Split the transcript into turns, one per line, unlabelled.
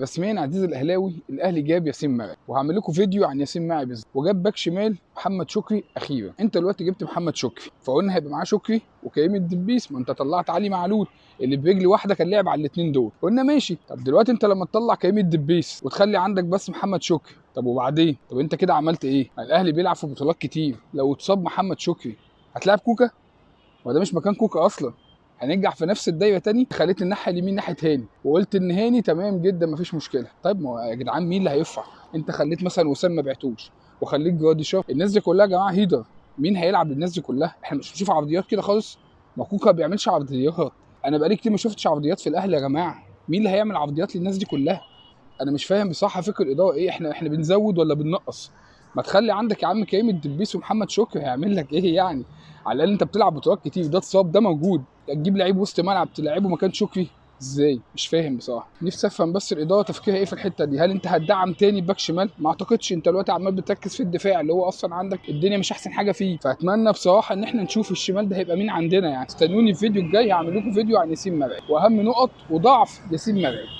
رسميا عزيزي الاهلاوي، الاهلي جاب ياسين مرعي، وهعمل لكم فيديو عن ياسين مرعي بالظبط. وجاب باك شمال محمد شكري اخيرا. انت دلوقتي جبت محمد شكري، فقلنا هيبقى معاه شكري وكريم الدبيس. ما انت طلعت علي معلول اللي برجل واحده كان لعب على الاثنين دول، قلنا ماشي. طب دلوقتي انت لما تطلع كريم الدبيس وتخلي عندك بس محمد شكري، طب وبعدين؟ طب انت كده عملت ايه؟ الاهلي بيلعب في بطولات كتير، لو اتصاب محمد شكري هتلاعب كوكا؟ وده مش مكان كوكا اصلا. هننجح في نفس الدايره تاني. خليت الناحيه اليمين ناحيه هاني، وقلت ان هاني تمام جدا مفيش مشكله. طيب ما هو يا جدعان مين اللي هيرفع؟ انت خليت مثلا وسام ما بعتوش، وخليت جوادي شاف. الناس دي كلها يا جماعه هيدر. مين هيلعب للناس دي كلها؟ احنا مش بنشوف عرضيات كده خالص. ما كوكا ما بيعملش عرضيات. انا بقالي كتير ما شفتش عرضيات في الاهلي يا جماعه. مين اللي هيعمل عرضيات للناس دي كلها؟ انا مش فاهم بصراحه فكر الاداره ايه. احنا بنزود ولا بننقص؟ ما تخلي عندك يا عم كريم الدبيس ومحمد شكري، هيعمل لك ايه يعني؟ على الاقل انت بتلعب بطولات كتير. ده اتصاب، ده موجود. تجيب لعيب وسط ملعب تلعبه مكان شكري ازاي؟ مش فاهم بصراحه. نفسي افهم بس الاداره تفكيرها ايه في الحته دي. هل انت هتدعم تاني باك شمال؟ ما اعتقدش. انت دلوقتي عمال بتركز في الدفاع اللي هو اصلا عندك الدنيا مش احسن حاجه فيه. فاتمنى بصراحه ان احنا نشوف الشمال ده هيبقى مين عندنا يعني. استنوني الفيديو الجاي، هعمل لكم فيديو عن ياسين مرعي واهم نقط وضعف ياسين مرعي.